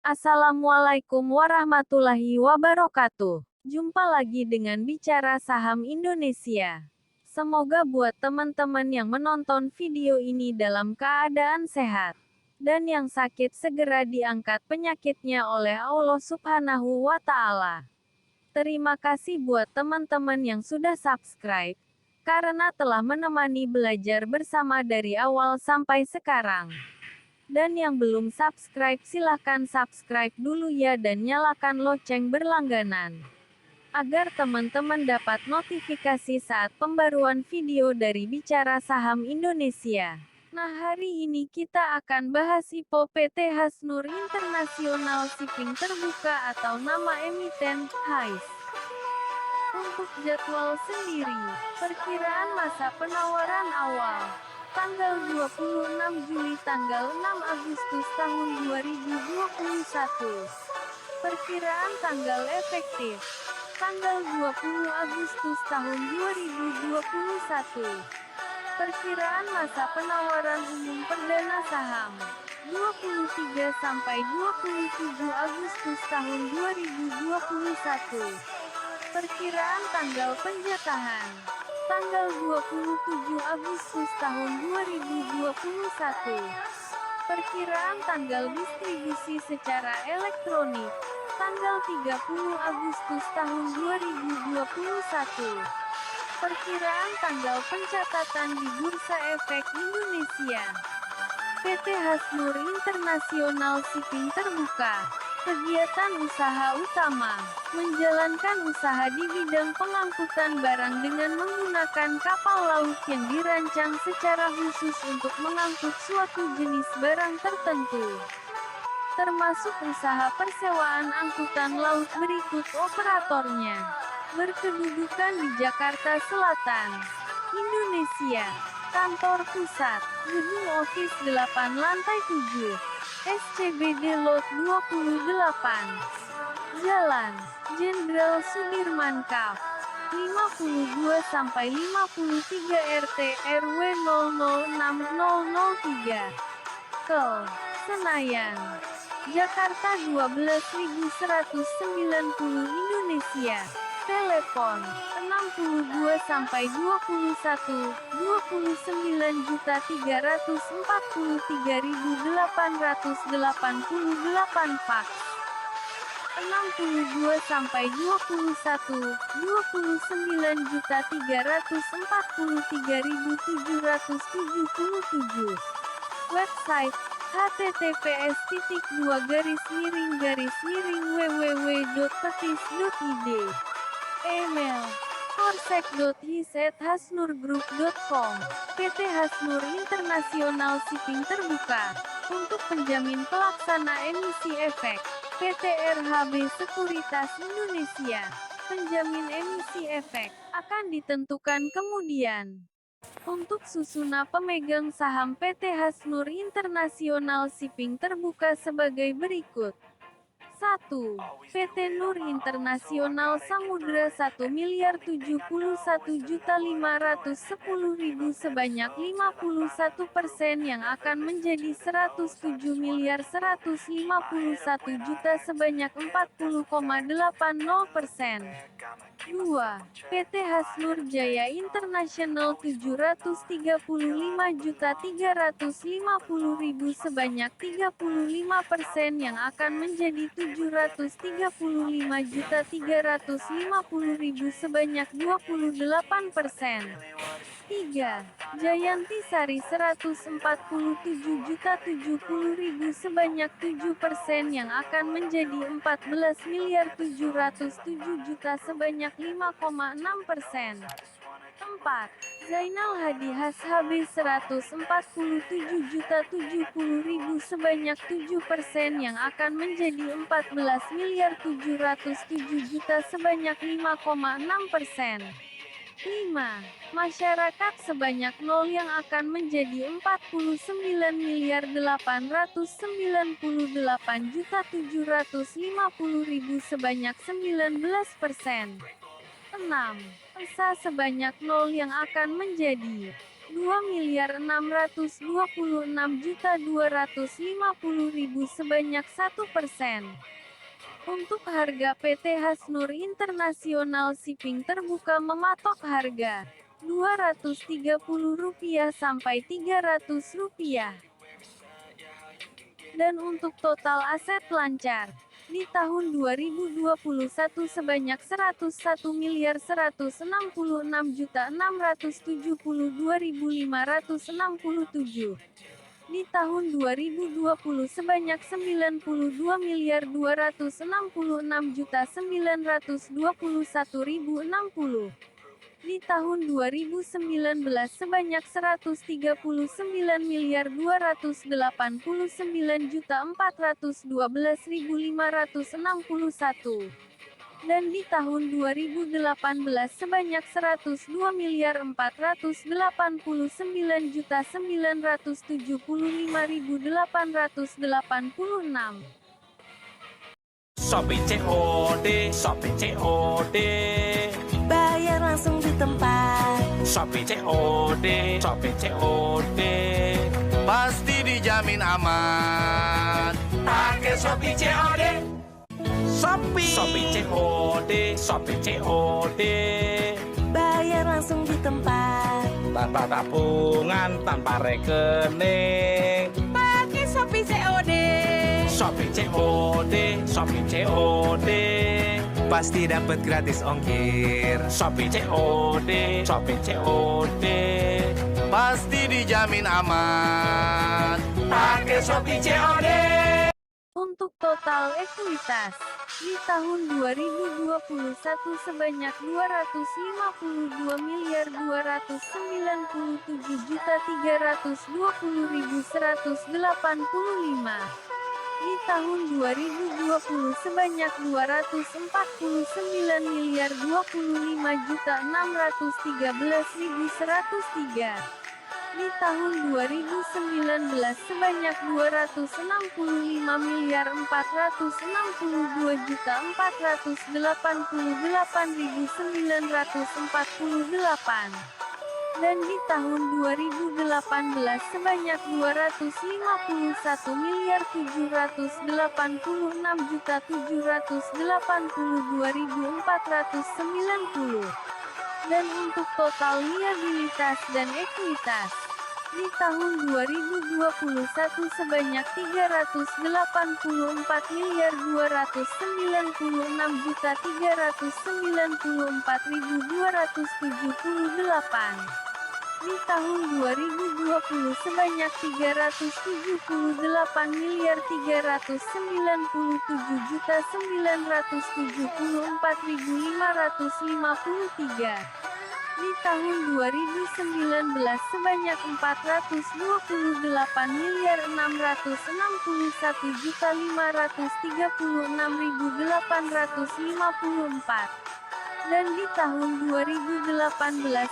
Assalamualaikum warahmatullahi wabarakatuh. Jumpa lagi dengan Bicara Saham Indonesia. Semoga buat teman-teman yang menonton video ini dalam keadaan sehat. Dan yang sakit segera diangkat penyakitnya oleh Allah Subhanahu wa Ta'ala. Terima kasih buat teman-teman yang sudah subscribe, karena telah menemani belajar bersama dari awal sampai sekarang. Dan yang belum subscribe silahkan subscribe dulu ya dan nyalakan lonceng berlangganan. Agar teman-teman dapat notifikasi saat pembaruan video dari Bicara Saham Indonesia. Nah, hari ini kita akan bahas IPO PT Hasnur International Shipping Terbuka atau nama emiten, HISE. Untuk jadwal sendiri, perkiraan masa penawaran awal. Tanggal 26 Juli tanggal 6 Agustus tahun 2021. Perkiraan tanggal efektif. Tanggal 20 Agustus tahun 2021. Perkiraan masa penawaran umum perdana saham. 23 sampai 27 Agustus tahun 2021. Perkiraan tanggal penjatahan. Tanggal 27 Agustus tahun 2021. Perkiraan tanggal distribusi secara elektronik. Tanggal 30 Agustus tahun 2021. Perkiraan tanggal pencatatan di Bursa Efek Indonesia. PT Hasnur International Shipping Terbuka. Kegiatan usaha utama, menjalankan usaha di bidang pengangkutan barang dengan menggunakan kapal laut yang dirancang secara khusus untuk mengangkut suatu jenis barang tertentu. Termasuk usaha persewaan angkutan laut berikut operatornya. Berkedudukan di Jakarta Selatan, Indonesia. Kantor pusat, Gedung Office 8 lantai 7. SCBD Lot 28. Jalan Jenderal Sudirman Kaf. 52 sampai 53 RT RW 006003. Kel, Senayan, Jakarta 12190 Indonesia. Telepon 62 sampai 21 29.343.888 fax 62 sampai 21 29.343.777 website https://www.petis.id email korsek.his@hasnurgroup.com. PT Hasnur International Shipping Terbuka. Untuk penjamin pelaksana emisi efek, PT RHB Sekuritas Indonesia. Penjamin emisi efek akan ditentukan kemudian. Untuk susuna pemegang saham PT Hasnur International Shipping Terbuka sebagai berikut. 1. PT Nur Internasional Samudra 1.071.510.000 sebanyak 51% yang akan menjadi 107.151.000.000 sebanyak 40,80%. 2. PT Hasnur Jaya International 735.350.000 sebanyak 35% yang akan menjadi 735.350.000 sebanyak 28%. 3. Jayanti Sari 147.070.000 sebanyak 7% yang akan menjadi 14.707.000.000 sebanyak 5,6%. 4. Zainal Hadi Has HB 147.070.000 sebanyak 7% yang akan menjadi 14.707.000.000 sebanyak 5,6%. 5. Masyarakat sebanyak 0 yang akan menjadi 49.898.750.000 sebanyak 19%. 6. ESA sebanyak 0 yang akan menjadi 2.626.250.000 sebanyak 1%. Untuk harga PT Hasnur International Shipping terbuka mematok harga Rp230 sampai Rp300. Dan untuk total aset lancar di tahun 2021 sebanyak Rp101.166.672.567. Di tahun 2020 sebanyak Rp92.966.921.060. Di tahun 2019 sebanyak Rp139.289.412.561. Dan di tahun 2018 sebanyak Rp102.489.975.886. Shopee COD, Shopee COD. Bayar langsung di tempat. Shopee COD, Shopee COD. Pasti dijamin aman. Pakai Shopee COD. Shopee COD, Shopee COD. Bayar langsung di tempat. Tanpa tabungan, tanpa rekening. Pakai Shopee COD. Shopee COD, Shopee COD. Pasti dapat gratis ongkir. Shopee COD, Shopee COD. Pasti dijamin aman. Pakai Shopee COD. Untuk total ekuitas di tahun 2021 sebanyak Rp259.297.320.185. Di tahun 2020 sebanyak Rp249.025.613.103. Di tahun 2019 sebanyak Rp265.462.488.948. Dan di tahun 2018 sebanyak Rp251.786.782.490. Dan untuk total liabilitas dan ekuitas di tahun 2021 sebanyak Rp384.294.294.278. Di tahun 2020 sebanyak Rp378.397.974.553. Di tahun 2019 sebanyak Rp424.661.536.854. Dan di tahun 2018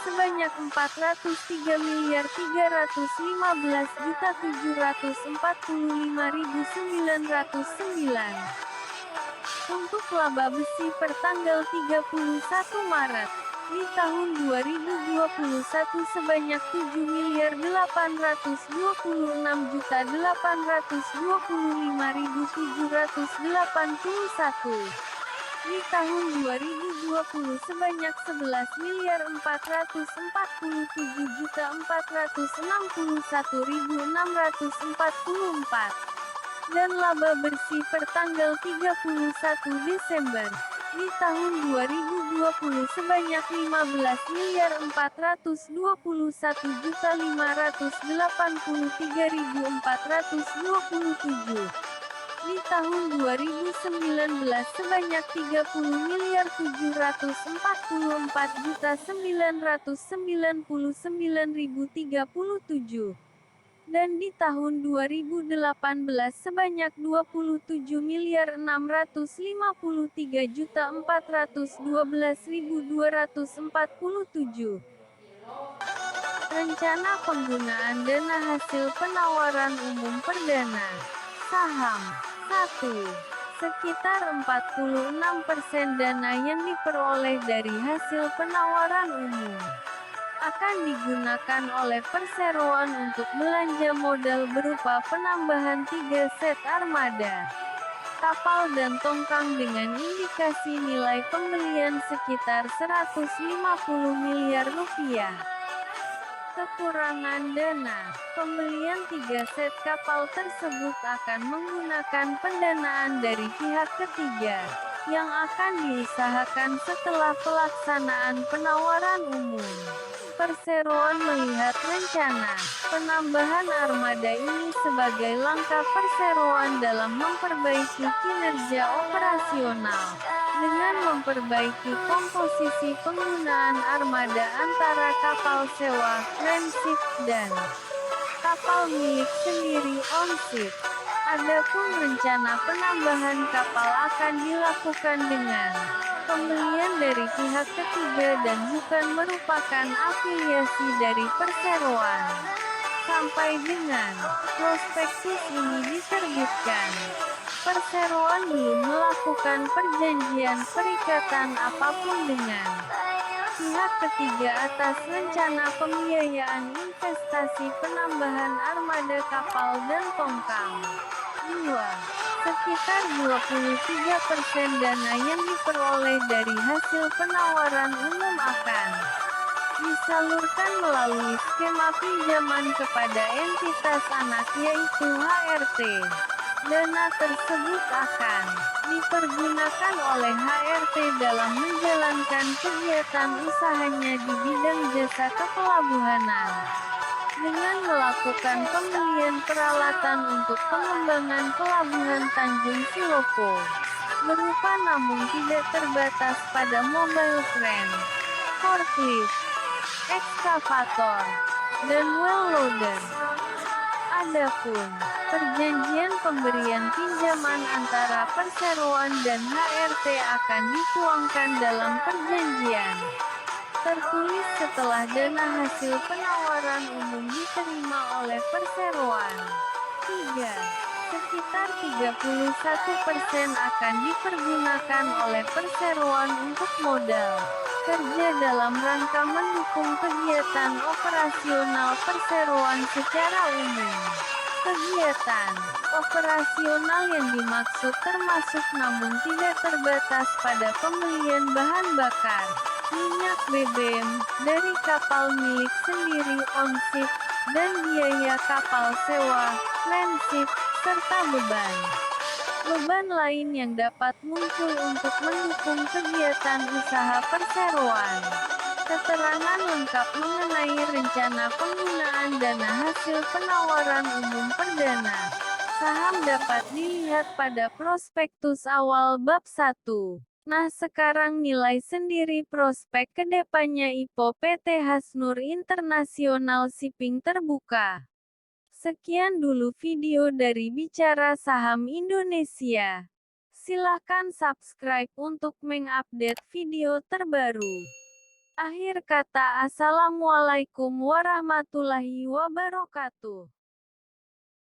sebanyak Rp413.315.749. Untuk laba besi pertanggal 31 Maret di tahun 2021 sebanyak Rp7.826.825.781. Di tahun 2020 sebanyak Rp11.447.461.644. Dan laba bersih pertanggal 31 Desember di tahun 2020 sebanyak Rp15.421.583.427. Di tahun 2019 sebanyak Rp3.744.999.037. Dan di tahun 2018 sebanyak Rp27.653.412.247. Rencana penggunaan dana hasil penawaran umum perdana saham 1. Sekitar 46% dana yang diperoleh dari hasil penawaran umum akan digunakan oleh perseroan untuk belanja modal berupa penambahan 3 set armada kapal dan tongkang dengan indikasi nilai pembelian sekitar 150 miliar rupiah. Kekurangan dana, pembelian 3 set kapal tersebut akan menggunakan pendanaan dari pihak ketiga, yang akan diusahakan setelah pelaksanaan penawaran umum. Perseroan melihat rencana penambahan armada ini sebagai langkah perseroan dalam memperbaiki kinerja operasional, dengan memperbaiki komposisi penggunaan armada antara kapal sewa, rensip, dan kapal milik sendiri onsip. Adapun rencana penambahan kapal akan dilakukan dengan pembelian dari pihak ketiga dan bukan merupakan afiliasi dari perseroan. Sampai dengan prospektus ini diterbitkan, perseroan belum melakukan perjanjian perikatan apapun dengan pihak ketiga atas rencana pembiayaan investasi penambahan armada kapal dan tongkang. 2. Sekitar 23% dana yang diperoleh dari hasil penawaran umum akan disalurkan melalui skema pinjaman kepada entitas anak yaitu HRT. Dana tersebut akan dipergunakan oleh HRT dalam menjalankan kegiatan usahanya di bidang jasa kepelabuhanan, dengan melakukan pembelian peralatan untuk pengembangan pelabuhan Tanjung Silopo, berupa namun tidak terbatas pada mobile crane, forklift, ekskavator, dan well loader. Adapun perjanjian pemberian pinjaman antara perseroan dan HRT akan dituangkan dalam perjanjian tertulis setelah dana hasil penawaran umum diterima oleh perseroan. 3. Sekitar 31% akan dipergunakan oleh perseroan untuk modal kerja dalam rangka mendukung kegiatan operasional perseroan secara umum. Kegiatan operasional yang dimaksud termasuk namun tidak terbatas pada pembelian bahan bakar, minyak BBM, dari kapal milik sendiri onsip, dan biaya kapal sewa, rensip, serta beban lain yang dapat muncul untuk mendukung kegiatan usaha perseroan. Keterangan lengkap mengenai rencana penggunaan dana hasil penawaran umum perdana saham dapat dilihat pada prospektus awal bab 1. Nah, sekarang nilai sendiri prospek kedepannya IPO PT Hasnur International Shipping terbuka. Sekian dulu video dari Bicara Saham Indonesia. Silahkan subscribe untuk mengupdate video terbaru. Akhir kata, assalamualaikum warahmatullahi wabarakatuh.